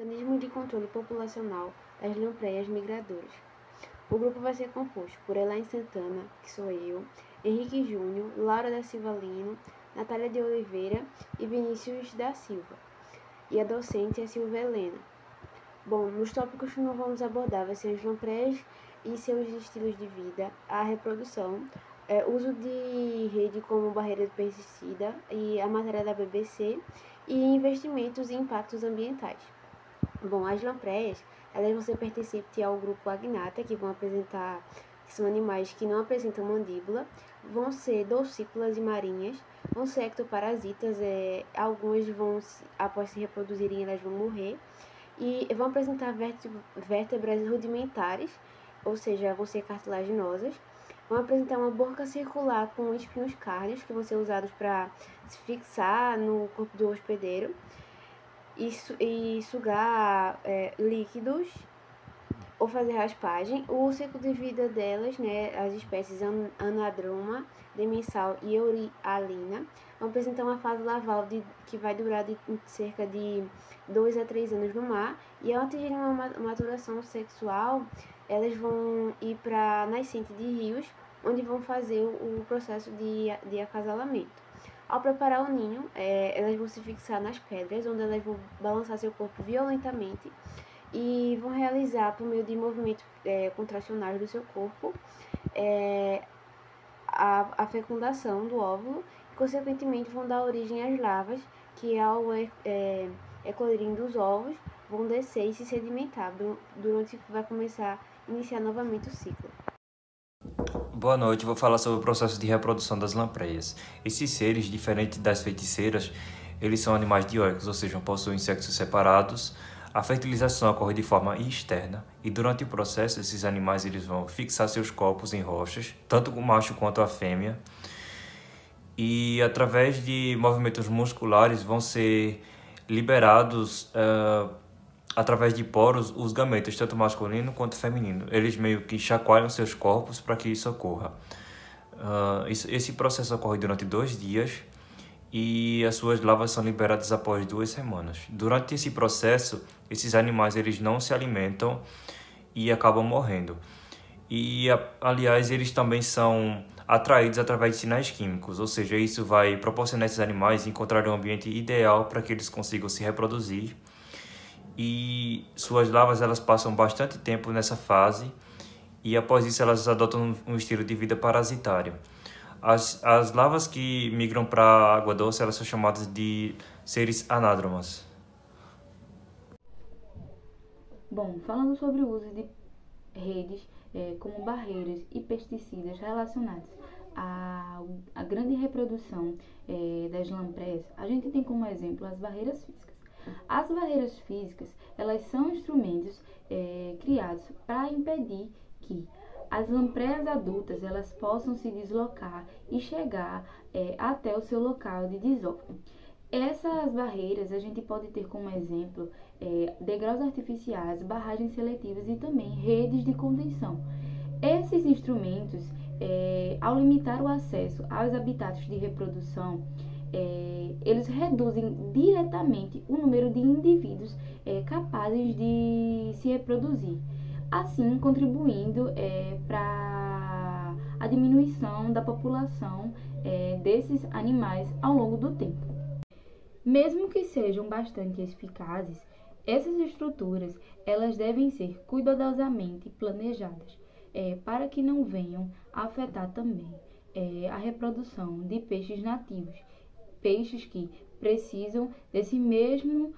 Mecanismo de controle populacional das lampreias migradoras. O grupo vai ser composto por Elaine Santana, que sou eu, Henrique Júnior, Laura da Silva Lino, Natália de Oliveira e Vinícius da Silva. E a docente é Silvia Helena. Bom, nos tópicos que nós vamos abordar vai ser as lampreias e seus estilos de vida, a reprodução, uso de rede como barreira de pesticida e a matéria da BBC e investimentos e impactos ambientais. Bom, as lampreias, elas vão ser pertencentes ao grupo Agnata, que são animais que não apresentam mandíbula, vão ser dolcícolas e marinhas, vão ser ectoparasitas, algumas após se reproduzirem, elas vão morrer, e vão apresentar vértebras rudimentares, ou seja, vão ser cartilaginosas, vão apresentar uma boca circular com espinhos cárneos, que vão ser usados para se fixar no corpo do hospedeiro, e sugar líquidos ou fazer raspagem. O ciclo de vida delas, as espécies Anadroma, Demensal e Eurialina, vão apresentar uma fase larval que vai durar de cerca de 2 a 3 anos no mar, e ao atingirem uma maturação sexual, elas vão ir para a nascente de rios, onde vão fazer o processo de acasalamento. Ao preparar o ninho, elas vão se fixar nas pedras, onde elas vão balançar seu corpo violentamente e vão realizar, por meio de movimentos contracionais do seu corpo, a fecundação do óvulo e, consequentemente, vão dar origem às larvas, que, ao eclodirem dos ovos, vão descer e se sedimentar, durante que vai iniciar novamente o ciclo. Boa noite, vou falar sobre o processo de reprodução das lampreias. Esses seres, diferente das feiticeiras, eles são animais dioicos, ou seja, possuem sexos separados. A fertilização ocorre de forma externa e durante o processo esses animais eles vão fixar seus corpos em rochas, tanto o macho quanto a fêmea, e através de movimentos musculares vão ser liberados através de poros os gametas, tanto masculino quanto feminino. Eles meio que chacoalham seus corpos para que isso ocorra. Esse processo ocorre durante 2 dias e as suas larvas são liberadas após 2 semanas. Durante esse processo, esses animais eles não se alimentam e acabam morrendo. E, aliás, eles também são atraídos através de sinais químicos, ou seja, isso vai proporcionar a esses animais encontrar um ambiente ideal para que eles consigam se reproduzir. E suas larvas elas passam bastante tempo nessa fase e após isso elas adotam um estilo de vida parasitário. As larvas que migram para a água doce elas são chamadas de seres anádromas. Bom, falando sobre o uso de redes como barreiras e pesticidas relacionados à grande reprodução das lampreias, a gente tem como exemplo as barreiras físicas. As barreiras físicas, elas são instrumentos criados para impedir que as lampreias adultas elas possam se deslocar e chegar até o seu local de desova. Essas barreiras a gente pode ter como exemplo degraus artificiais, barragens seletivas e também redes de contenção. Esses instrumentos, ao limitar o acesso aos habitats de reprodução, eles reduzem diretamente o número de indivíduos capazes de se reproduzir, assim contribuindo para a diminuição da população desses animais ao longo do tempo. Mesmo que sejam bastante eficazes, essas estruturas elas devem ser cuidadosamente planejadas para que não venham a afetar também a reprodução de peixes nativos, peixes que precisam desse mesmo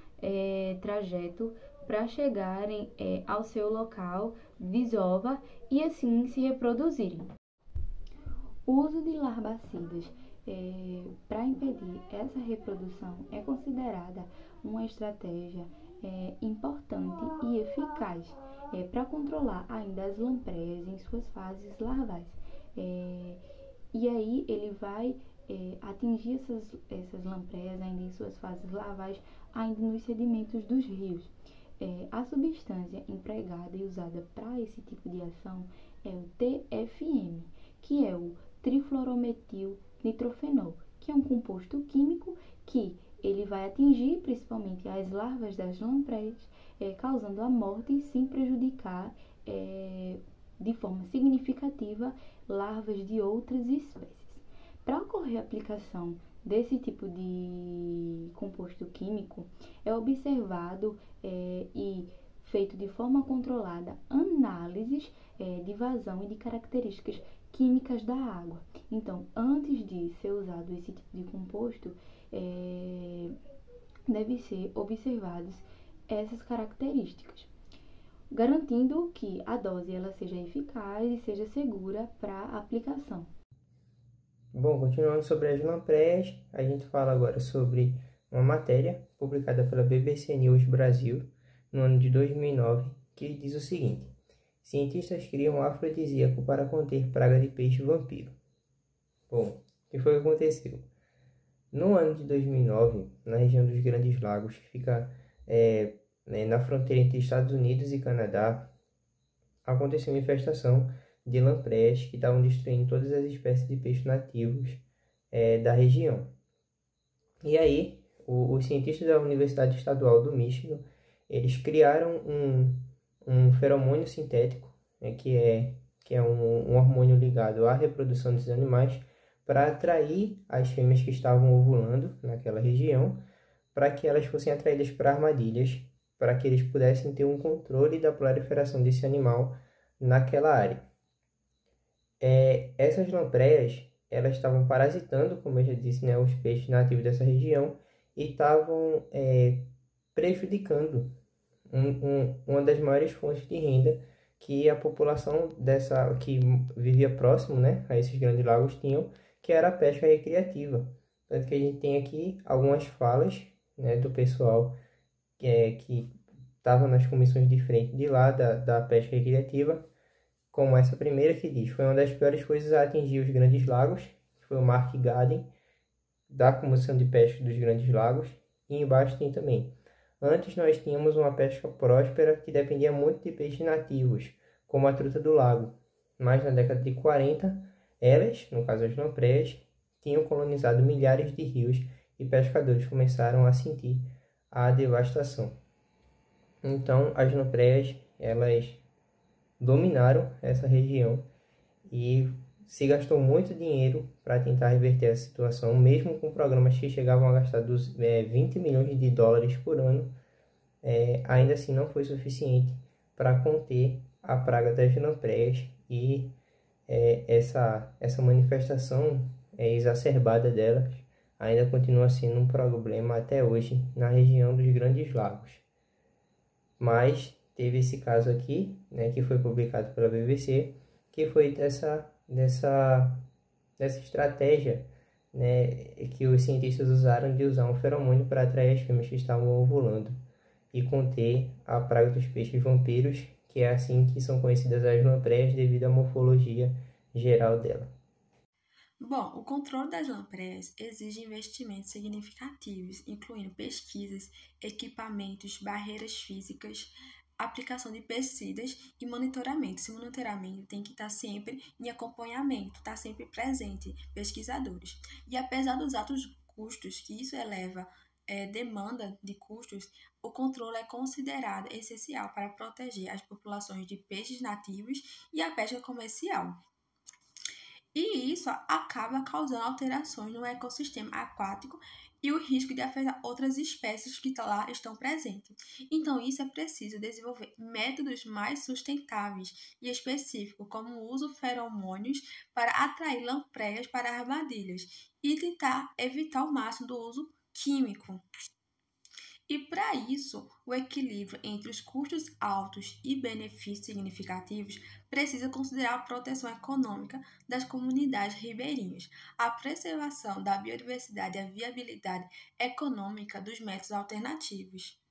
trajeto para chegarem ao seu local de desova e assim se reproduzirem. O uso de larvacidas para impedir essa reprodução é considerada uma estratégia importante e eficaz para controlar ainda as lampreias em suas fases larvais. E aí ele vai atingir essas lampreias ainda em suas fases larvais, ainda nos sedimentos dos rios. A substância empregada e usada para esse tipo de ação é o TFM, que é o trifluorometilnitrofenol, que é um composto químico que ele vai atingir principalmente as larvas das lampreias causando a morte sem prejudicar de forma significativa larvas de outras espécies. Para ocorrer a aplicação desse tipo de composto químico, é observado e feito de forma controlada análises de vazão e de características químicas da água. Então, antes de ser usado esse tipo de composto, deve ser observadas essas características, garantindo que a dose ela seja eficaz e seja segura para aplicação. Bom, continuando sobre as lampreias, a gente fala agora sobre uma matéria publicada pela BBC News Brasil no ano de 2009, que diz o seguinte: cientistas criam um afrodisíaco para conter praga de peixe vampiro. Bom, o que foi que aconteceu? No ano de 2009, na região dos Grandes Lagos, que fica na fronteira entre Estados Unidos e Canadá, aconteceu uma infestação de lampreias que estavam destruindo todas as espécies de peixes nativos da região. E aí, os cientistas da Universidade Estadual do Michigan, eles criaram um feromônio sintético, que é um hormônio ligado à reprodução dos animais, para atrair as fêmeas que estavam ovulando naquela região, para que elas fossem atraídas para armadilhas, para que eles pudessem ter um controle da proliferação desse animal naquela área. Essas lampreias, elas estavam parasitando, como eu já disse, os peixes nativos dessa região, e estavam prejudicando uma das maiores fontes de renda que a população que vivia próximo a esses grandes lagos tinham, que era a pesca recreativa. Tanto que a gente tem aqui algumas falas do pessoal que estava nas comissões de frente de lá da pesca recreativa, como essa primeira que diz: foi uma das piores coisas a atingir os Grandes Lagos, que foi o Mark Gaden, da Comissão de Pesca dos Grandes Lagos, e embaixo tem também: antes nós tínhamos uma pesca próspera que dependia muito de peixes nativos, como a truta do lago, mas na década de 40, elas, no caso as lampreias, tinham colonizado milhares de rios e pescadores começaram a sentir a devastação. Então as lampreias, elas dominaram essa região e se gastou muito dinheiro para tentar reverter essa situação, mesmo com programas que chegavam a gastar 20 milhões de dólares por ano, ainda assim não foi suficiente para conter a praga das lampreias e essa manifestação exacerbada delas ainda continua sendo um problema até hoje na região dos Grandes Lagos. Mas teve esse caso aqui, que foi publicado pela BBC, que foi dessa estratégia que os cientistas usaram de usar um feromônio para atrair as fêmeas que estavam ovulando e conter a praga dos peixes vampiros, que é assim que são conhecidas as lampreias devido à morfologia geral dela. Bom, o controle das lampreias exige investimentos significativos, incluindo pesquisas, equipamentos, barreiras físicas, aplicação de pesticidas e monitoramento. Esse monitoramento tem que estar sempre em acompanhamento, estar sempre presente, pesquisadores. E apesar dos altos custos que isso eleva, demanda de custos, o controle é considerado essencial para proteger as populações de peixes nativos e a pesca comercial. E isso acaba causando alterações no ecossistema aquático e o risco de afetar outras espécies que lá estão presentes. Então, isso é preciso desenvolver métodos mais sustentáveis e específicos, como o uso de feromônios para atrair lampreias para armadilhas e tentar evitar ao máximo do uso químico. E para isso, o equilíbrio entre os custos altos e benefícios significativos precisa considerar a proteção econômica das comunidades ribeirinhas, a preservação da biodiversidade e a viabilidade econômica dos métodos alternativos.